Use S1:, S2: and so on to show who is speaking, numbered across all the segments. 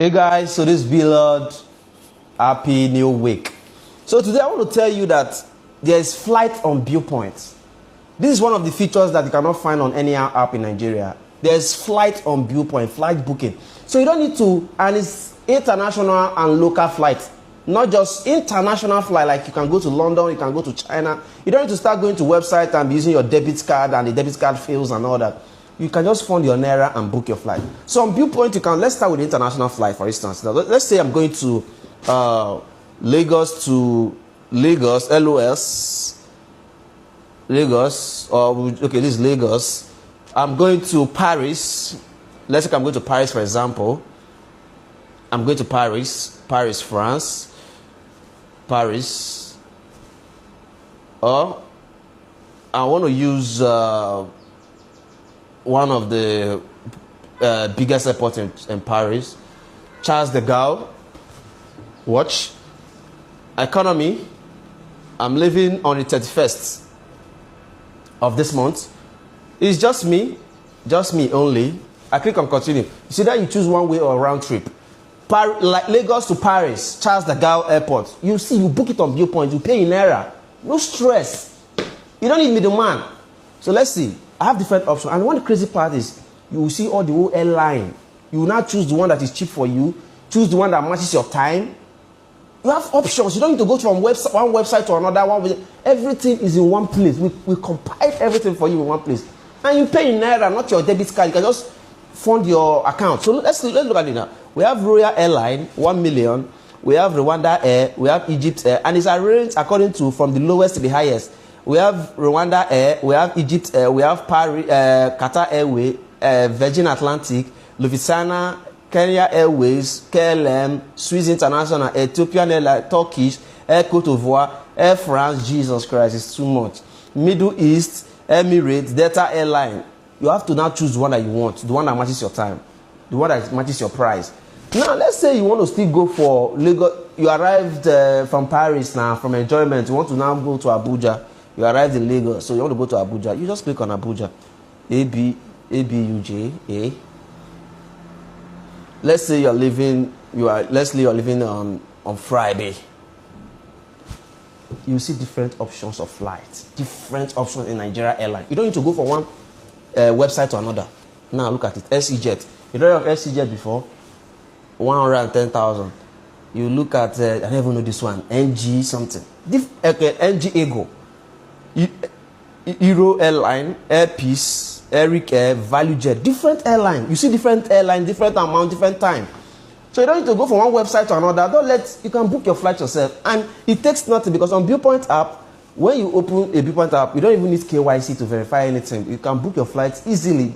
S1: Hey guys, so this is BLord. Happy new week. So today I want to tell you that there is flight on Viewpoint. This is one of the features that you cannot find on any app in Nigeria. There's flight on Viewpoint, flight booking. So you don't need to, and it's international and local flight. Not just international flight, like you can go to London, you can go to China. You don't need to start going to website and be using your debit card and the debit card fails and all that. You can just fund your Naira and book your flight. So on Viewpoint, you can, let's start with the international flight, for instance. Now, let's say I'm going to Lagos Lagos, okay, this is Lagos. I'm going to Paris. Let's say I'm going to Paris, for example. I'm going to Paris, France. Or I want to use one of the biggest airports in Paris, Charles de Gaulle. Watch. Economy. I'm leaving on the 31st of this month. It's just me only. I click on continue. You see that you choose one way or round trip. Like Lagos to Paris, Charles de Gaulle Airport. You see, you book it on Viewpoint, you pay in Naira. No stress. You don't need middleman. So let's see. I have different options. And one of the crazy part is, you will see all the whole airline. You will now choose the one that is cheap for you. Choose the one that matches your time. You have options. You don't need to go from one website to another. Everything is in one place. We compile everything for you in one place. And you pay in Naira, not your debit card. You can just fund your account. So let's look at it now. We have Royal Airline, 1 million. We have Rwanda Air. We have Egypt Air. And it's arranged according to from the lowest to the highest. We have Rwanda Air. We have Egypt Air. We have Paris, Qatar Airways, Virgin Atlantic, Lufthansa, Kenya Airways, KLM, Swiss International, Ethiopian Airlines, Turkish, Air Cote d'Ivoire, Air France. Jesus Christ, it's too much. Middle East, Emirates, Delta Airline. You have to now choose the one that you want, the one that matches your time, the one that matches your price. Now, let's say you want to still go for Lagos. You arrived from Paris now, from enjoyment. You want to now go to Abuja. You arrived in Lagos, so you want to go to Abuja. You just click on Abuja. ABUJ. Let's say you're leaving. Let's say you're leaving on Friday. You see different options of flights, different options in Nigeria Airline. You don't need to go from one website to another. Now look at it. SCJet. You don't have SCJet before. 110,000. You look at I don't even know this one. NG something. NG Ego. Euro Airline, Air Peace, Eric Air, Value Jet. Different airline. You see different airline, different amount, different time. So you don't need to go from one website to another. You can book your flight yourself. And it takes nothing because on Viewpoint app, when you open a Viewpoint app, you don't even need KYC to verify anything. You can book your flights easily.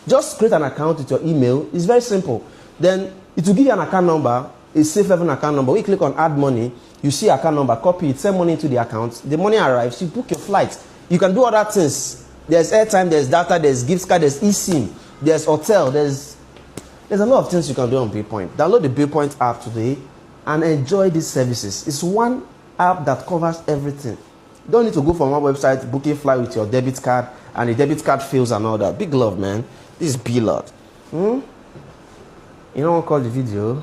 S1: Just create an account with your email. It's very simple. Then it will give you an account number, a safe haven account number. When you click on add money, you see account number, copy it, send money into the account. The money arrives, you book your flight. You can do other things. There's airtime, there's data, there's gift card, there's eSIM, there's hotel, there's a lot of things you can do on Viewpoint. Download the Viewpoint app today and enjoy these services. It's one app that covers everything. You don't need to go from one website, booking flight with your debit card, and the debit card fails and all that. Big love, man. This is BLord. You know what call the video?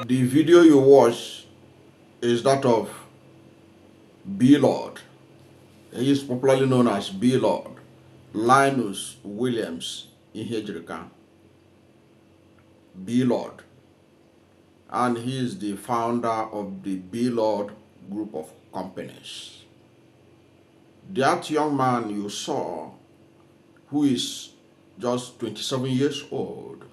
S2: The video you watch is that of BLord. He is popularly known as BLord, Linus Williams Ifejirika. BLord. And he is the founder of the BLord Group of Companies. That young man you saw, who is just 27 years old,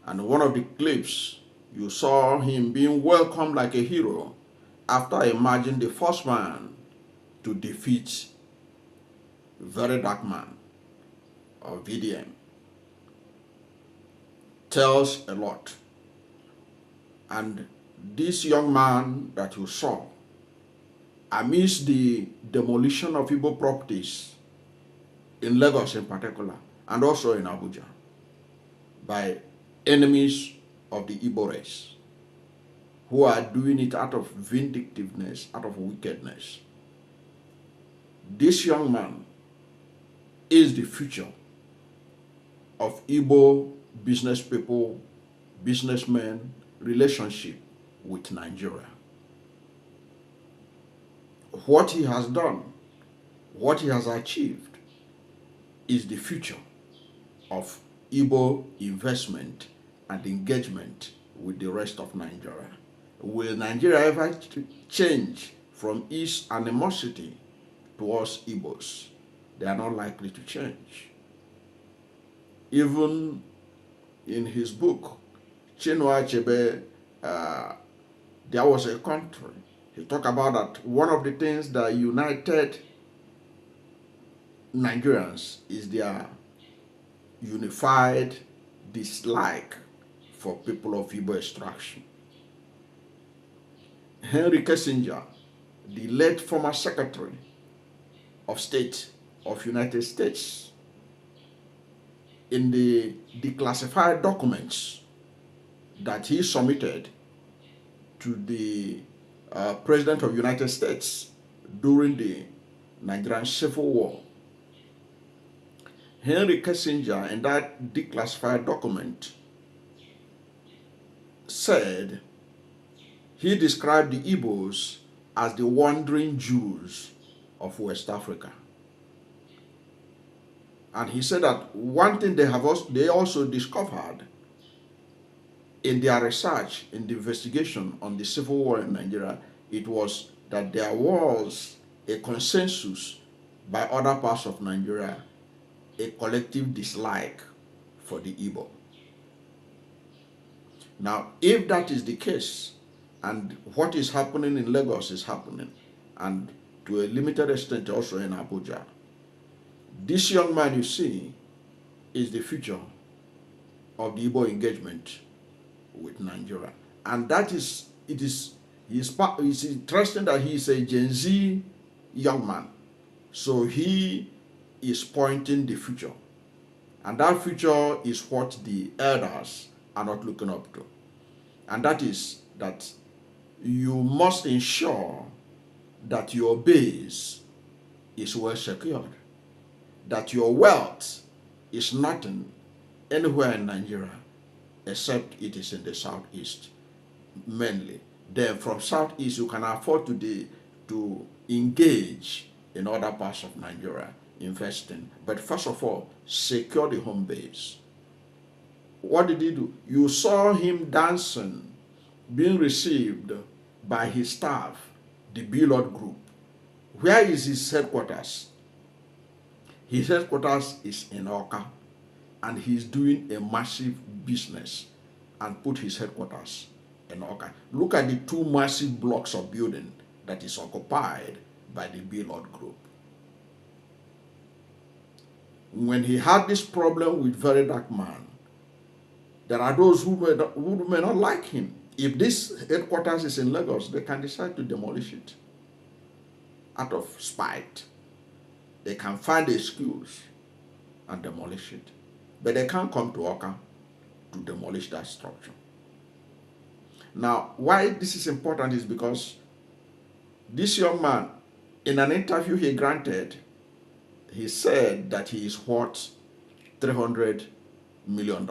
S2: and one of the clips you saw him being welcomed like a hero after emerging the first man to defeat Very Dark Man or VDM, tells a lot. And this young man that you saw, amidst the demolition of Igbo properties in Lagos in particular, and also in Abuja, by enemies of the Igbo race, who are doing it out of vindictiveness, out of wickedness. This young man is the future of Igbo business people, businessmen, relationship with Nigeria. What he has done, what he has achieved, is the future of Igbo investment and engagement with the rest of Nigeria. Will Nigeria ever change from its animosity towards Igbos? They are not likely to change. Even in his book, Chinua Achebe, There Was a Country, he talked about that one of the things that united Nigerians is their unified dislike for people of Igbo extraction. Henry Kissinger, the late former Secretary of State of United States, in the declassified documents that he submitted to the President of the United States during the Nigerian Civil War, Henry Kissinger, in that declassified document, said he described the Igbos as the wandering Jews of West Africa. And he said that one thing they also discovered in their research, in the investigation on the Civil War in Nigeria, it was that there was a consensus by other parts of Nigeria, a collective dislike for the Igbo. Now, if that is the case, and what is happening in Lagos is happening, and to a limited extent also in Abuja, this young man you see is the future of the Igbo engagement with Nigeria. And that is, it's interesting that he is a Gen Z young man. So he is pointing the future. And that future is what the elders are not looking up to. And that is that you must ensure that your base is well secured, that your wealth is nothing anywhere in Nigeria except it is in the southeast mainly. Then from southeast you can afford to engage in other parts of Nigeria, investing. But first of all, secure the home base. What did he do? You saw him dancing, being received by his staff, the BLord Group. Where is his headquarters? His headquarters is in Oka, and he's doing a massive business and put his headquarters in Oka. Look at the two massive blocks of building that is occupied by the BLord Group. When he had this problem with Very Dark Man, there are those who may not like him. If this headquarters is in Lagos, they can decide to demolish it out of spite. They can find the excuse and demolish it. But they can't come to Oka to demolish that structure. Now, why this is important is because this young man, in an interview he granted, he said that he is worth $300 million.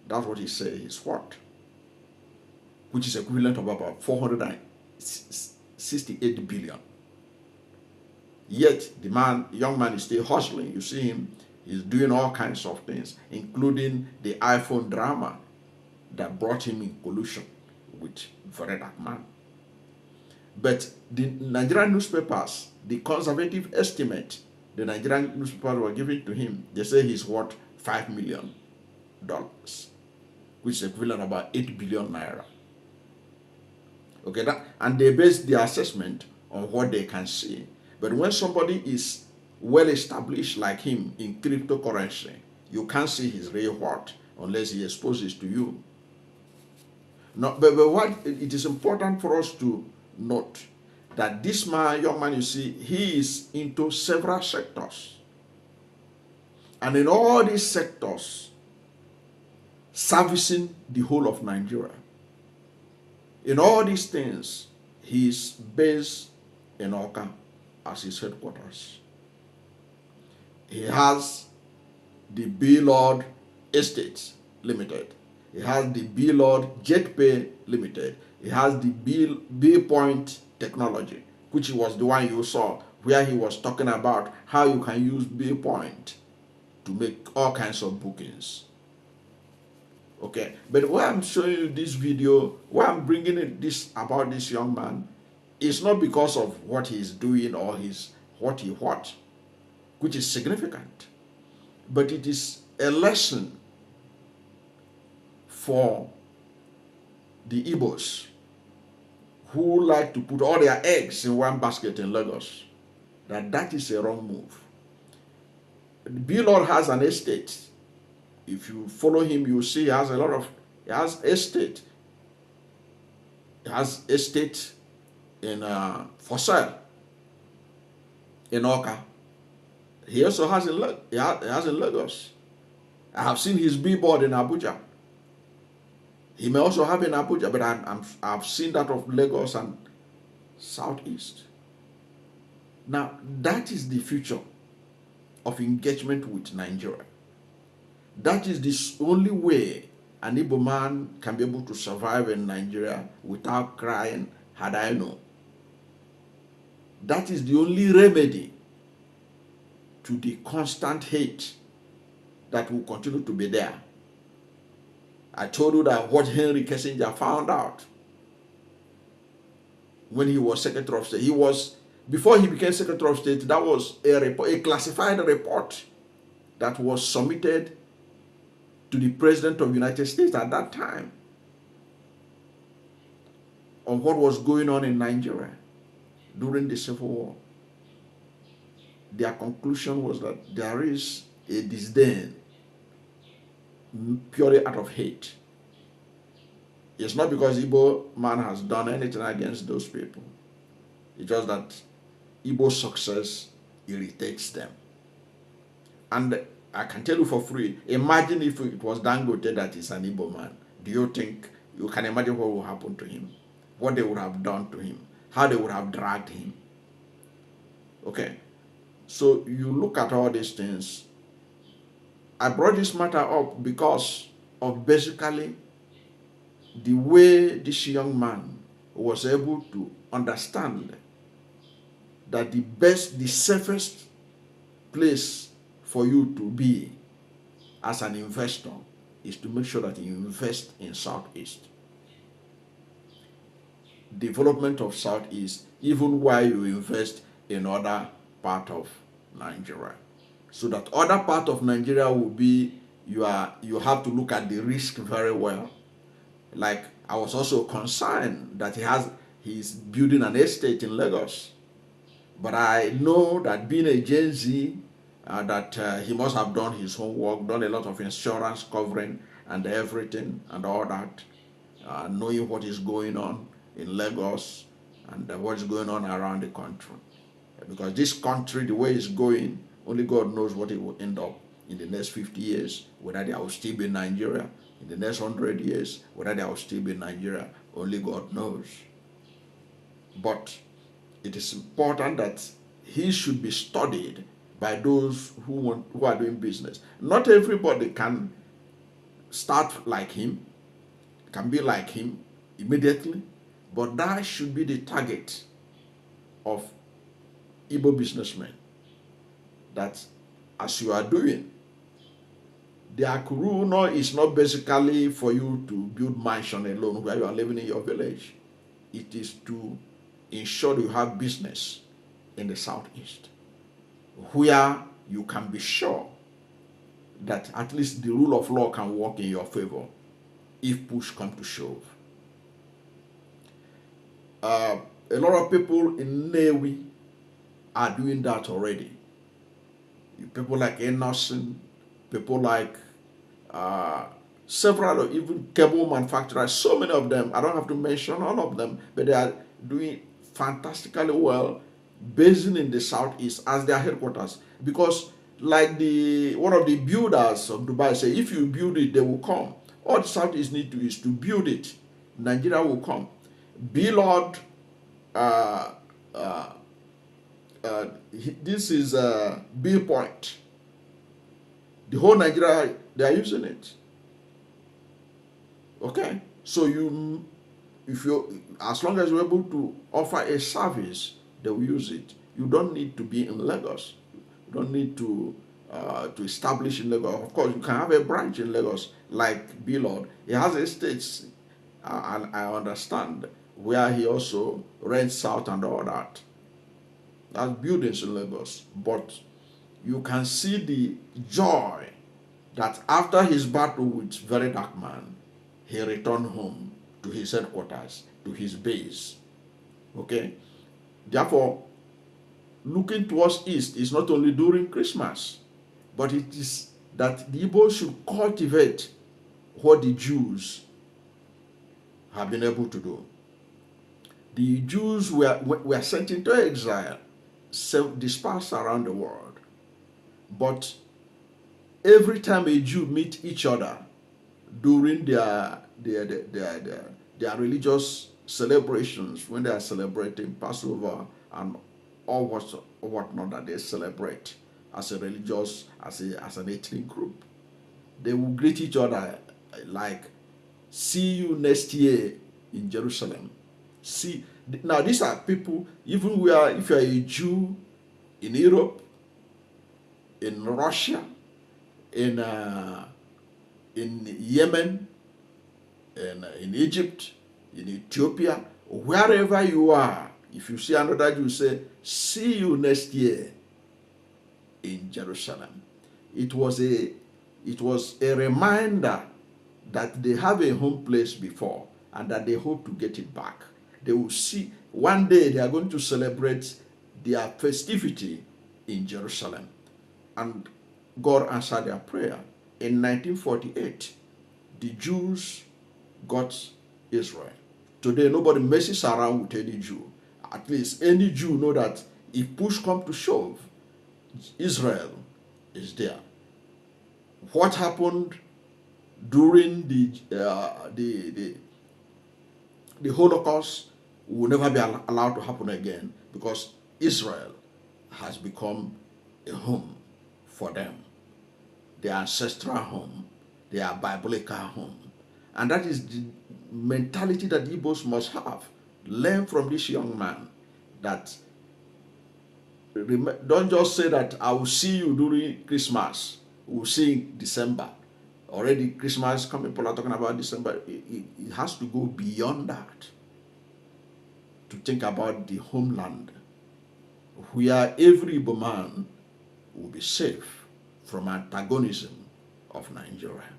S2: That's what he said he's worth, which is equivalent of about 468 billion. Yet the young man is still hustling. You see him, he's doing all kinds of things, including the iPhone drama that brought him in collusion with Very Dark Man. But the Nigerian newspapers, the conservative estimate the Nigerian newspapers were giving to him, they say he's worth $5 million, which is equivalent about 8 billion naira. Okay, and they base their assessment on what they can see. But when somebody is well established like him in cryptocurrency, you can't see his real worth unless he exposes to you. No, but what it is important for us to note that this man, young man, you see, he is into several sectors. And in all these sectors, servicing the whole of Nigeria. In all these things, he is based in Oka as his headquarters. He has the BLord Estates Limited. He has the BLord JetPay Limited. He has the Viewpoint technology, which was the one you saw, where he was talking about how you can use Viewpoint to make all kinds of bookings. Okay, but why I'm showing you this video, why I'm bringing this about this young man, is not because of what he's doing or what, which is significant, but it is a lesson for the Igbos who like to put all their eggs in one basket in Lagos, that is a wrong move. BLord has an estate. If you follow him, you see he has he has estate. He has estate in for sale in Oka. He also has in Lagos. I have seen his billboard in Abuja. He may also have in Abuja, but I've seen that of Lagos and Southeast. Now, that is the future of engagement with Nigeria. That is the only way an Igbo man can be able to survive in Nigeria without crying, had I known. That is the only remedy to the constant hate that will continue to be there. I told you that what Henry Kissinger found out when he was Secretary of State, before he became Secretary of State, that was a classified report that was submitted to the President of the United States at that time on what was going on in Nigeria during the Civil War. Their conclusion was that there is a disdain purely out of hate. It's not because Igbo man has done anything against those people. It's just that Igbo success irritates them. And I can tell you for free, imagine if it was Dangote that is an Igbo man. Do you think you can imagine what will happen to him? What they would have done to him? How they would have dragged him? Okay. So you look at all these things. I brought this matter up because of basically the way this young man was able to understand that the safest place for you to be as an investor is to make sure that you invest in Southeast. Development of Southeast, even while you invest in other part of Nigeria. So that other part of Nigeria will be, you have to look at the risk very well. Like, I was also concerned that he's building an estate in Lagos. But I know that being a Gen Z, that he must have done his homework, done a lot of insurance covering and everything and all that, knowing what is going on in Lagos and what is going on around the country. Because this country, the way it's going, only God knows what it will end up in the next 50 years, whether there will still be Nigeria. In the next 100 years, whether there will still be Nigeria, only God knows. But it is important that he should be studied by those who are doing business. Not everybody can start like him, can be like him immediately, but that should be the target of Igbo businessmen. That as you are doing, the Akuru is not basically for you to build mansion alone where you are living in your village. It is to ensure you have business in the southeast, where you can be sure that at least the rule of law can work in your favor if push comes to shove. A lot of people in Newi are doing that already. People like Emerson, people like several even cable manufacturers, so many of them, I don't have to mention all of them, but they are doing fantastically well, based in the southeast as their headquarters. Because like one of the builders of Dubai say, if you build it, they will come. All the southeast need to is to build it. Nigeria will come. BLord, this is Viewpoint. The whole Nigeria, they are using it. Okay, so as long as you're able to offer a service, they will use it. You don't need to be in Lagos. You don't need to establish in Lagos. Of course, you can have a branch in Lagos like BLord. He has estates, and I understand, where he also rents out and all that. That's buildings in Lagos. But you can see the joy that after his battle with Very Dark Man, he returned home to his headquarters, to his base. Okay? Therefore, looking towards east is not only during Christmas, but it is that the Igbo should cultivate what the Jews have been able to do. The Jews were sent into exile, dispersed around the world. But every time a Jew meet each other during their religious celebrations, when they are celebrating Passover and all whatnot that they celebrate as a religious, as an ethnic group, they will greet each other like, see you next year in Jerusalem. See, now these are people, even if you are a Jew in Europe, in Russia, in Yemen, in Egypt, in Ethiopia, wherever you are, if you see another Jew, say, see you next year in Jerusalem. It was a reminder that they have a home place before and that they hope to get it back. They will see one day they are going to celebrate their festivity in Jerusalem. And God answered their prayer. In 1948, the Jews got Israel. Today, nobody messes around with any Jew. At least any Jew know that if push comes to shove, Israel is there. What happened during the Holocaust will never be allowed to happen again, because Israel has become a home for them, their ancestral home, their biblical home. And that is the mentality that Igbos must have. Learn from this young man that don't just say that I will see you during Christmas, we'll see in December. Already Christmas coming, people are talking about December. It has to go beyond that to think about the homeland, where every Igbo man will be safe from antagonism of Nigeria.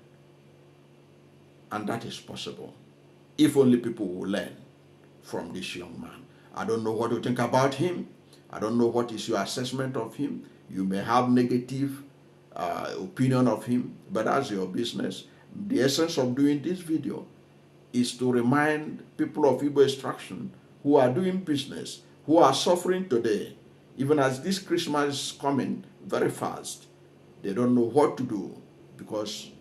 S2: And that is possible if only people will learn from this young man. I don't know what you think about him. I don't know what is your assessment of him. You may have negative opinion of him, but that's your business. The essence of doing this video is to remind people of Igbo extraction who are doing business, who are suffering today, even as this Christmas is coming very fast. They don't know what to do because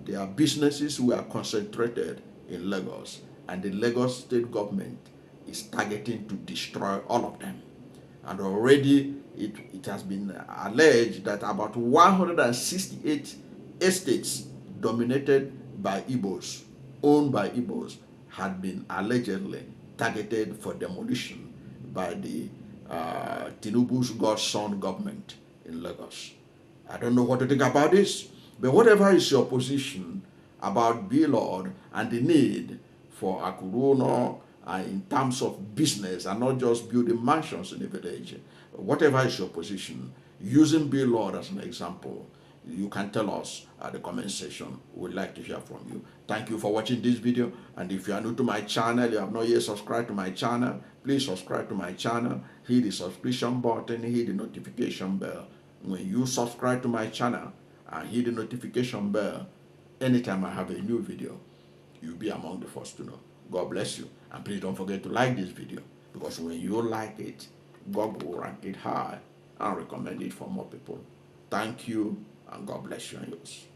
S2: their businesses were concentrated in Lagos, and the Lagos state government is targeting to destroy all of them. And already it has been alleged that about 168 estates dominated by Igbos, owned by Igbos, had been allegedly targeted for demolition by the Tinubu's godson government in Lagos. I don't know what to think about this, but whatever is your position about BLord and the need for Akuruno in terms of business and not just building mansions in the village. Whatever is your position, using BLord as an example, you can tell us at the comment section. We'd like to hear from you. Thank you for watching this video. And if you are new to my channel, you have not yet subscribed to my channel, please subscribe to my channel. Hit the subscription button, hit the notification bell. When you subscribe to my channel and hit the notification bell, anytime I have a new video, you'll be among the first to know. God bless you. And please don't forget to like this video, because when you like it, God will rank it high and recommend it for more people. Thank you, and God bless you and yours.